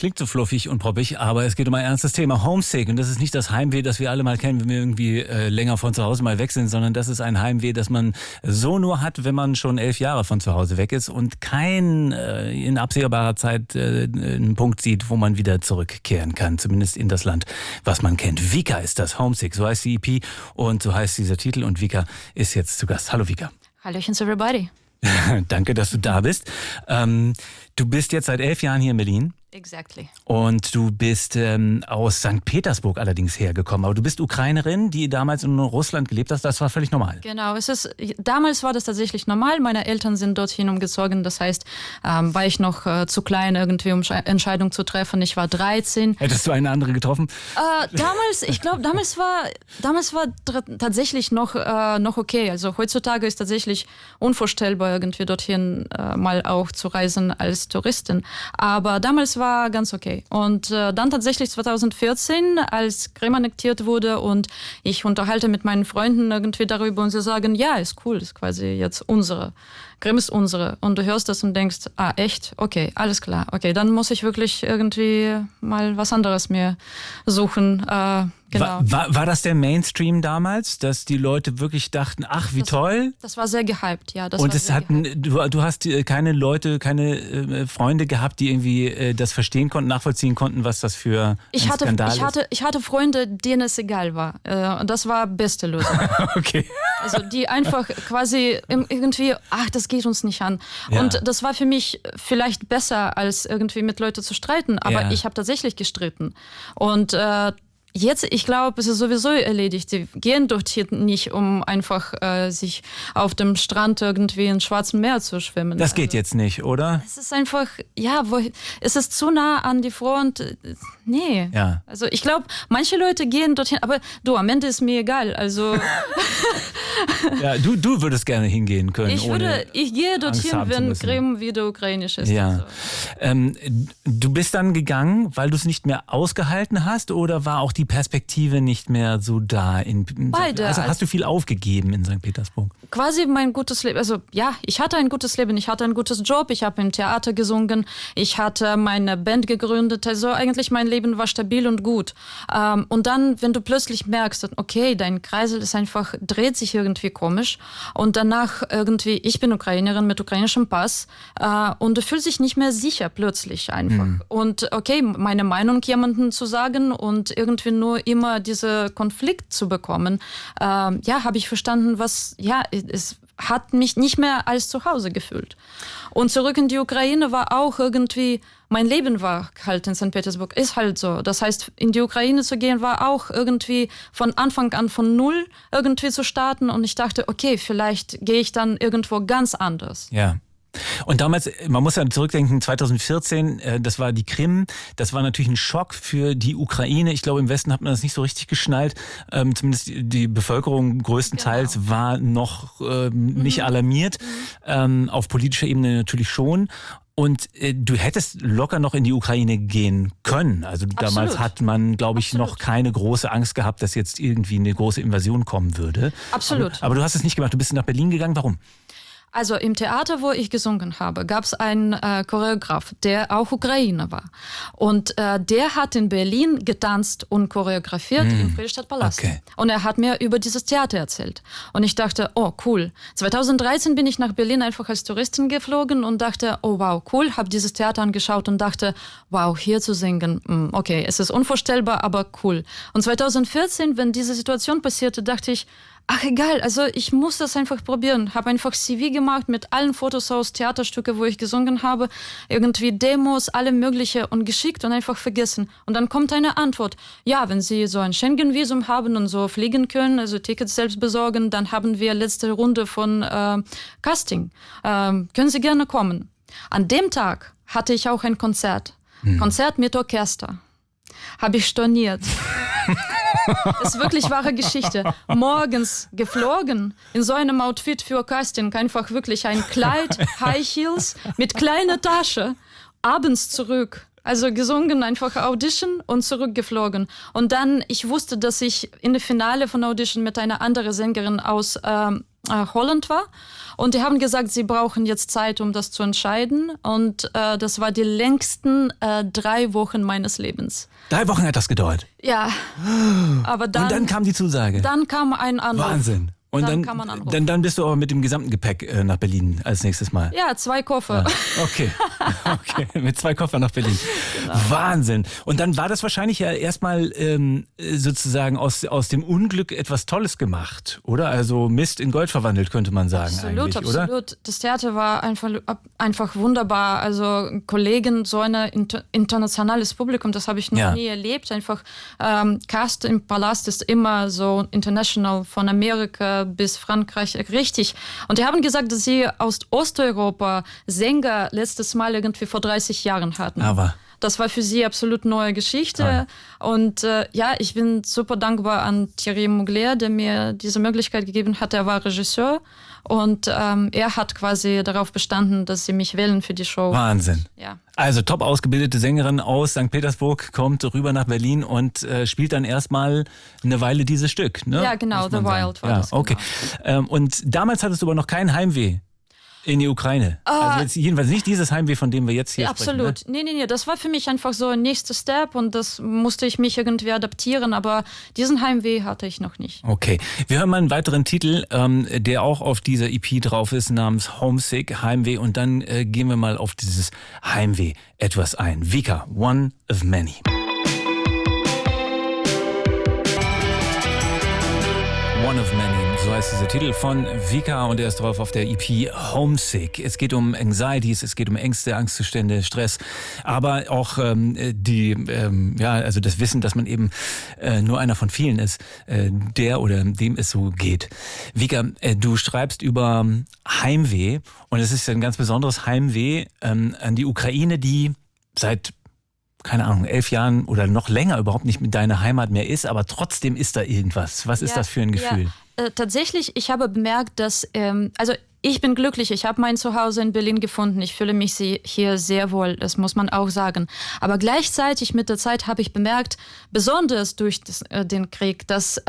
Klingt so fluffig und proppig, aber es geht um ein ernstes Thema. Homesick. Und das ist nicht das Heimweh, das wir alle mal kennen, wenn wir irgendwie länger von zu Hause mal weg sind, sondern das ist ein Heimweh, das man so nur hat, wenn man schon 11 Jahre von zu Hause weg ist und kein in absehbarer Zeit einen Punkt sieht, wo man wieder zurückkehren kann. Zumindest in das Land, was man kennt. Vika ist das, Homesick. So heißt die EP und so heißt dieser Titel. Und Vika ist jetzt zu Gast. Hallo Vika. Hallöchen everybody. Danke, dass du da bist. Du bist jetzt seit 11 Jahren hier in Berlin. Exactly. Und du bist aus St. Petersburg allerdings hergekommen. Aber du bist Ukrainerin, die damals in Russland gelebt hat. Das war völlig normal. Genau, damals war das tatsächlich normal. Meine Eltern sind dorthin umgezogen. Das heißt, war ich noch zu klein, irgendwie um Entscheidungen zu treffen. Ich war 13. Hättest du eine andere getroffen? Damals war tatsächlich noch okay. Also heutzutage ist tatsächlich unvorstellbar, irgendwie dorthin mal auch zu reisen als Touristin. Aber damals war ganz okay. Und dann tatsächlich 2014, als Krim annektiert wurde und ich unterhalte mit meinen Freunden irgendwie darüber und sie sagen, ja, ist cool, ist quasi jetzt unsere. Krim ist unsere. Und du hörst das und denkst, echt? Okay, alles klar. Okay, dann muss ich wirklich irgendwie mal was anderes mir suchen. Genau. War das der Mainstream damals, dass die Leute wirklich dachten, ach, wie toll? Das war sehr gehypt, ja. Und du hast keine Leute, keine Freunde gehabt, die irgendwie das verstehen konnten, nachvollziehen konnten, was das für ein Skandal ist? Ich hatte Freunde, denen es egal war. Und das war beste Lösung. Okay. Also die einfach quasi irgendwie, das geht uns nicht an. Ja. Und das war für mich vielleicht besser, als irgendwie mit Leuten zu streiten. Aber ich habe tatsächlich gestritten. Und jetzt, ich glaube, es ist sowieso erledigt. Sie gehen dorthin nicht, um einfach sich auf dem Strand irgendwie ins Schwarze Meer zu schwimmen. Das geht jetzt nicht, oder? Es ist einfach, es ist zu nah an die Front. Nee. Ja. Also ich glaube, manche Leute gehen dorthin, aber du, am Ende ist mir egal. Also ja, du würdest gerne hingehen können. Ich gehe dorthin, wenn Krim wieder ukrainisch ist. Ja. Also. Du bist dann gegangen, weil du es nicht mehr ausgehalten hast, oder war auch die Perspektive nicht mehr so da? Beide. Also hast du viel aufgegeben in St. Petersburg? Quasi mein gutes Leben. Also ja, ich hatte ein gutes Leben, ich hatte einen gutes Job, ich habe im Theater gesungen, ich hatte meine Band gegründet. Also eigentlich mein Leben war stabil und gut. Und dann, wenn du plötzlich merkst, okay, dein Kreisel ist einfach, dreht sich irgendwie komisch und danach irgendwie, ich bin Ukrainerin mit ukrainischem Pass und du fühlst dich nicht mehr sicher plötzlich einfach. Und okay, meine Meinung jemandem zu sagen und irgendwie nur immer diesen Konflikt zu bekommen, habe ich verstanden, es hat mich nicht mehr als zu Hause gefühlt. Und zurück in die Ukraine war auch irgendwie, mein Leben war halt in St. Petersburg, ist halt so. Das heißt, in die Ukraine zu gehen, war auch irgendwie von Anfang an von Null irgendwie zu starten. Und ich dachte, okay, vielleicht gehe ich dann irgendwo ganz anders. Ja. Und damals, man muss ja zurückdenken, 2014, das war die Krim, das war natürlich ein Schock für die Ukraine. Ich glaube, im Westen hat man das nicht so richtig geschnallt. Zumindest die Bevölkerung größtenteils war noch nicht alarmiert. Auf politischer Ebene natürlich schon. Und du hättest locker noch in die Ukraine gehen können. Also damals hat man, glaube ich, noch keine große Angst gehabt, dass jetzt irgendwie eine große Invasion kommen würde. Absolut. Aber du hast es nicht gemacht. Du bist nach Berlin gegangen. Warum? Also im Theater, wo ich gesungen habe, gab es einen Choreograf, der auch Ukrainer war. Und der hat in Berlin getanzt und choreografiert im Friedrichstadtpalast. Okay. Und er hat mir über dieses Theater erzählt. Und ich dachte, oh cool. 2013 bin ich nach Berlin einfach als Touristin geflogen und dachte, oh wow, cool. Habe dieses Theater angeschaut und dachte, wow, hier zu singen, okay, es ist unvorstellbar, aber cool. Und 2014, wenn diese Situation passierte, dachte ich, ach egal, also ich muss das einfach probieren. Habe einfach CV gemacht mit allen Fotos aus Theaterstücke, wo ich gesungen habe, irgendwie Demos, alle mögliche und geschickt und einfach vergessen. Und dann kommt eine Antwort. Ja, wenn Sie so ein Schengen-Visum haben und so fliegen können, also Tickets selbst besorgen, dann haben wir letzte Runde von Casting. Können Sie gerne kommen. An dem Tag hatte ich auch ein Konzert. Konzert mit Orchester. Habe ich storniert. Das ist wirklich wahre Geschichte. Morgens geflogen, in so einem Outfit für Casting, einfach wirklich ein Kleid, High Heels mit kleiner Tasche, abends zurück. Also gesungen, einfach Audition und zurückgeflogen. Und dann, ich wusste, dass ich in der Finale von Audition mit einer anderen Sängerin aus Holland war. Und die haben gesagt, sie brauchen jetzt Zeit, um das zu entscheiden. Und das war die längsten 3 Wochen meines Lebens. 3 Wochen hat das gedauert? Ja. Aber dann, und dann kam die Zusage? Dann kam ein Anruf. Wahnsinn. Und dann bist du aber mit dem gesamten Gepäck nach Berlin als nächstes Mal. Ja, 2 Koffer. Ja, okay, mit 2 Koffern nach Berlin. Genau. Wahnsinn. Und dann war das wahrscheinlich ja erstmal sozusagen aus dem Unglück etwas Tolles gemacht, oder? Also Mist in Gold verwandelt, könnte man sagen. Absolut, eigentlich, oder? Absolut. Das Theater war einfach wunderbar. Also Kollegen, so ein internationales Publikum, das habe ich noch nie erlebt. Einfach Cast im Palast ist immer so international, von Amerika bis Frankreich, richtig. Und die haben gesagt, dass sie aus Osteuropa Sänger letztes Mal irgendwie vor 30 Jahren hatten. Aber das war für sie absolut neue Geschichte. Und ich bin super dankbar an Thierry Mugler, der mir diese Möglichkeit gegeben hat. Er war Regisseur und er hat quasi darauf bestanden, dass sie mich wählen für die Show. Wahnsinn. Ja. Also top ausgebildete Sängerin aus St. Petersburg kommt rüber nach Berlin und spielt dann erstmal eine Weile dieses Stück. Ne? Ja, genau, The Wild war das. Okay. Genau. Und damals hattest du aber noch kein Heimweh in die Ukraine. Also jetzt jedenfalls nicht dieses Heimweh, von dem wir jetzt hier sprechen. Absolut. Ne? Nee. Das war für mich einfach so ein nächster Step und das musste ich mich irgendwie adaptieren, aber diesen Heimweh hatte ich noch nicht. Okay. Wir hören mal einen weiteren Titel, der auch auf dieser EP drauf ist, namens Homesick, Heimweh. Und dann gehen wir mal auf dieses Heimweh etwas ein. Vika, One of Many. One of Many, so heißt dieser Titel von Vika und er ist drauf auf der EP Homesick. Es geht um Anxieties, es geht um Ängste, Angstzustände, Stress, aber auch also das Wissen, dass man eben nur einer von vielen ist, der oder dem es so geht. Vika, du schreibst über Heimweh und es ist ein ganz besonderes Heimweh an die Ukraine, die seit keine Ahnung, 11 Jahren oder noch länger überhaupt nicht mit deiner Heimat mehr ist, aber trotzdem ist da irgendwas. Was ist das für ein Gefühl? Ja, tatsächlich, ich habe bemerkt, dass, ich bin glücklich, ich habe mein Zuhause in Berlin gefunden, ich fühle mich hier sehr wohl, das muss man auch sagen. Aber gleichzeitig mit der Zeit habe ich bemerkt, besonders durch den Krieg, dass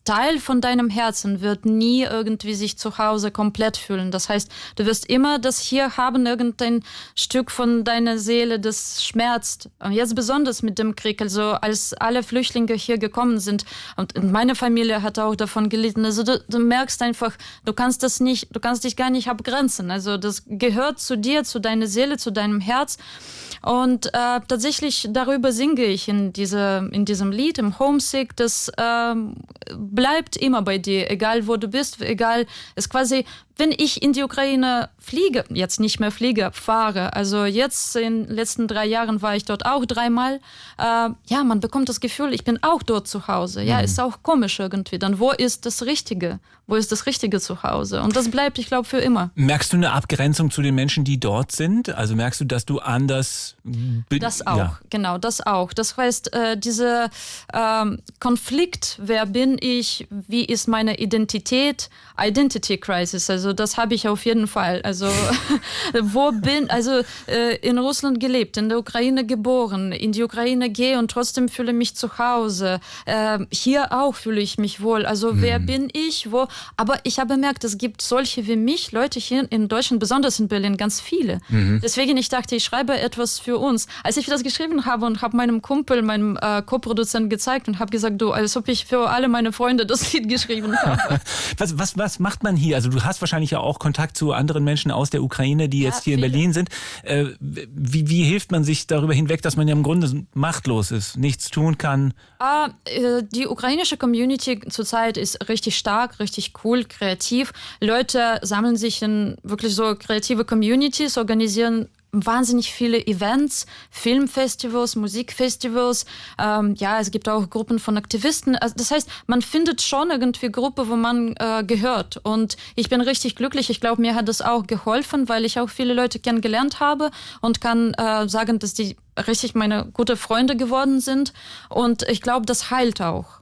Teil von deinem Herzen wird nie irgendwie sich zu Hause komplett fühlen. Das heißt, du wirst immer das hier haben, irgendein Stück von deiner Seele, das schmerzt. Und jetzt besonders mit dem Krieg, also als alle Flüchtlinge hier gekommen sind und meine Familie hat auch davon gelitten. Also du merkst einfach, du kannst dich gar nicht abgrenzen. Also das gehört zu dir, zu deiner Seele, zu deinem Herz. Und tatsächlich darüber singe ich in diesem Lied, im Homesick, das bleibt immer bei dir, egal wo du bist, egal, es quasi, wenn ich in die Ukraine fliege, jetzt nicht mehr fliege, fahre, also jetzt in den letzten 3 Jahren war ich dort auch 3-mal, man bekommt das Gefühl, ich bin auch dort zu Hause, ist auch komisch irgendwie, dann wo ist das Richtige zu Hause und das bleibt, ich glaube, für immer. Merkst du eine Abgrenzung zu den Menschen, die dort sind? Also merkst du, dass du anders... Das auch, genau, das auch. Das heißt, dieser Konflikt, wer bin ich, wie ist meine Identität, Identity Crisis, also das habe ich auf jeden Fall. Also in Russland gelebt, in der Ukraine geboren, in die Ukraine gehe und trotzdem fühle mich zu Hause. Hier auch fühle ich mich wohl. Also wer bin ich, wo? Aber ich habe bemerkt, es gibt solche wie mich, Leute hier in Deutschland, besonders in Berlin, ganz viele. Deswegen, ich dachte, ich schreibe etwas für uns. Als ich das geschrieben habe und habe meinem Kumpel, meinem Co-Produzenten gezeigt und habe gesagt, als ob ich für alle meine Freunde das Lied geschrieben habe. Was macht man hier? Also du hast wahrscheinlich ja auch Kontakt zu anderen Menschen aus der Ukraine, die jetzt hier in Berlin sind. Wie hilft man sich darüber hinweg, dass man ja im Grunde machtlos ist, nichts tun kann? Die ukrainische Community zurzeit ist richtig stark, richtig cool, kreativ. Leute sammeln sich in wirklich so kreative Communities, organisieren wahnsinnig viele Events, Filmfestivals, Musikfestivals. Es gibt auch Gruppen von Aktivisten. Also das heißt, man findet schon irgendwie Gruppe, wo man gehört. Und ich bin richtig glücklich. Ich glaube, mir hat das auch geholfen, weil ich auch viele Leute kennengelernt habe und kann sagen, dass die richtig meine gute Freunde geworden sind. Und ich glaube, das heilt auch.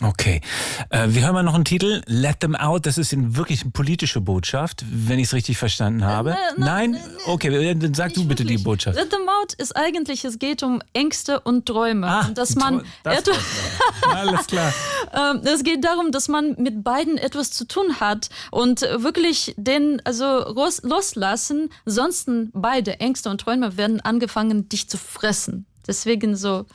Okay. Wir hören mal noch einen Titel. Let Them Out. Das ist wirklich eine politische Botschaft, wenn ich es richtig verstanden habe. Nein? Okay, dann sag du bitte die Botschaft. Let Them Out ist eigentlich, es geht um Ängste und Träume. Und dass man alles klar. Es geht darum, dass man mit beiden etwas zu tun hat und wirklich loslassen. Sonst beide Ängste und Träume werden angefangen, dich zu fressen. Deswegen so.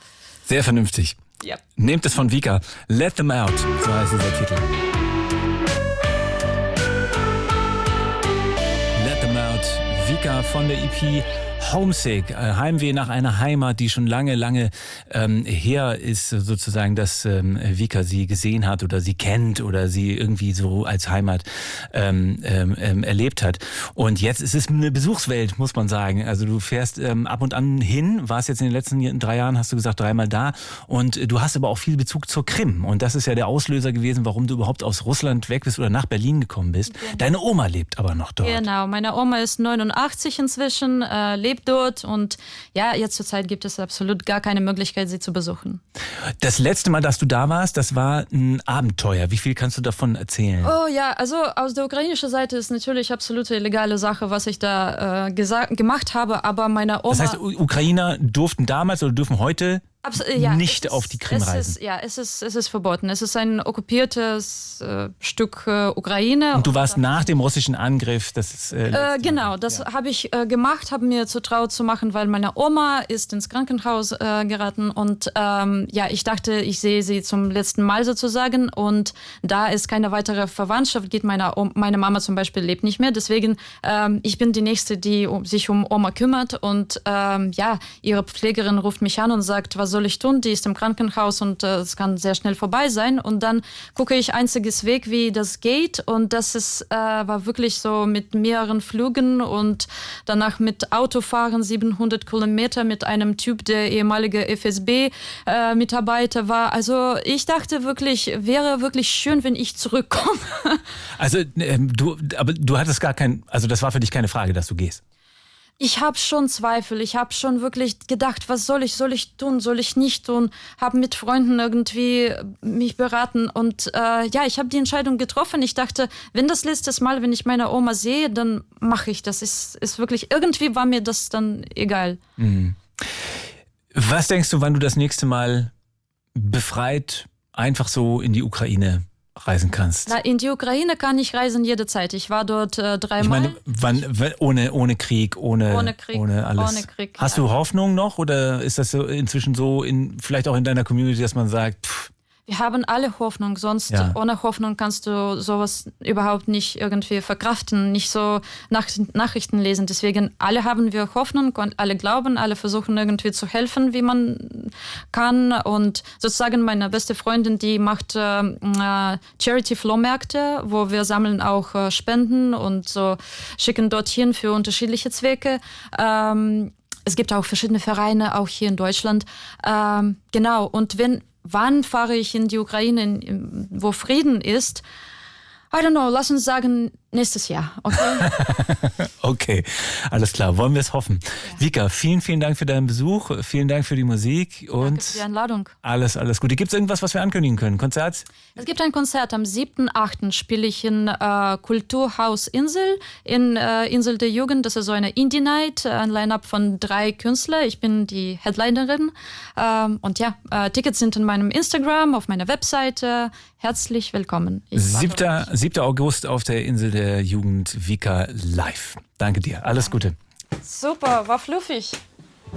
Sehr vernünftig. Ja. Nehmt es von Vika. Let Them Out, so heißt dieser Titel. Let Them Out, Vika von der EP Homesick, Heimweh nach einer Heimat, die schon lange, lange her ist, sozusagen, dass Vika sie gesehen hat oder sie kennt oder sie irgendwie so als Heimat erlebt hat. Und jetzt ist es eine Besuchswelt, muss man sagen. Also du fährst ab und an hin, warst jetzt in den letzten 3 Jahren, hast du gesagt, 3-mal da. Und du hast aber auch viel Bezug zur Krim. Und das ist ja der Auslöser gewesen, warum du überhaupt aus Russland weg bist oder nach Berlin gekommen bist. Genau. Deine Oma lebt aber noch dort. Genau, meine Oma ist 89 inzwischen, lebt dort und ja, jetzt zur Zeit gibt es absolut gar keine Möglichkeit, sie zu besuchen. Das letzte Mal, dass du da warst, das war ein Abenteuer. Wie viel kannst du davon erzählen? Oh ja, also aus der ukrainischen Seite ist natürlich absolute illegale Sache, was ich da gemacht habe, aber meine Oma... Das heißt, Ukrainer durften damals oder dürfen heute nicht auf die Krim reisen? Es ist verboten. Es ist ein okkupiertes Stück Ukraine. Und du warst nach dem russischen Angriff? Genau, das habe ich gemacht, habe mir zutraut zu machen, weil meine Oma ist ins Krankenhaus geraten und ich dachte, ich sehe sie zum letzten Mal sozusagen und da es keine weitere Verwandtschaft gibt, meine Mama zum Beispiel lebt nicht mehr, deswegen ich bin die Nächste, die sich um Oma kümmert und ihre Pflegerin ruft mich an und sagt, was soll ich tun? Die ist im Krankenhaus und es kann sehr schnell vorbei sein. Und dann gucke ich einziges Weg, wie das geht. Und das war wirklich so mit mehreren Flügen und danach mit Autofahren 700 Kilometer mit einem Typ, der ehemalige FSB-Mitarbeiter war. Also ich dachte wirklich, wäre wirklich schön, wenn ich zurückkomme. Also du hattest also das war für dich keine Frage, dass du gehst? Ich habe schon Zweifel, ich habe schon wirklich gedacht, was soll ich tun, soll ich nicht tun, habe mit Freunden irgendwie mich beraten und ich habe die Entscheidung getroffen. Ich dachte, wenn das letztes Mal, wenn ich meine Oma sehe, dann mache ich das. Ist wirklich, irgendwie war mir das dann egal. Mhm. Was denkst du, wann du das nächste Mal befreit einfach so in die Ukraine reisen kannst? Na, in die Ukraine kann ich reisen jederzeit. Ich war dort 3 Mal. Ich meine, ohne Krieg, ohne alles. Ohne Krieg, Hast du Hoffnung noch oder ist das so inzwischen so, vielleicht auch in deiner Community, dass man sagt, wir haben alle Hoffnung, sonst ohne Hoffnung kannst du sowas überhaupt nicht irgendwie verkraften, nicht so Nachrichten lesen. Deswegen alle haben wir Hoffnung und alle glauben, alle versuchen irgendwie zu helfen, wie man kann. Und sozusagen meine beste Freundin, die macht Charity-Flohmärkte, wo wir sammeln auch Spenden und so schicken dorthin für unterschiedliche Zwecke. Es gibt auch verschiedene Vereine, auch hier in Deutschland. Genau, und wann fahre ich in die Ukraine, wo Frieden ist? I don't know, lass uns sagen, nächstes Jahr, okay? Okay, alles klar, wollen wir es hoffen. Ja. Vika, vielen, vielen Dank für deinen Besuch, vielen Dank für die Musik und danke für die Einladung. Alles Gute. Gibt es irgendwas, was wir ankündigen können? Konzert? Es gibt ein Konzert, am 7.8. spiele ich in Kulturhaus Insel, in Insel der Jugend. Das ist so eine Indie-Night, ein Line-Up von 3 Künstlern. Ich bin die Headlinerin und Tickets sind in meinem Instagram, auf meiner Webseite. Herzlich willkommen. 7. August auf der Insel der Jugend, Vika live. Danke dir. Alles Gute. Super, war fluffig.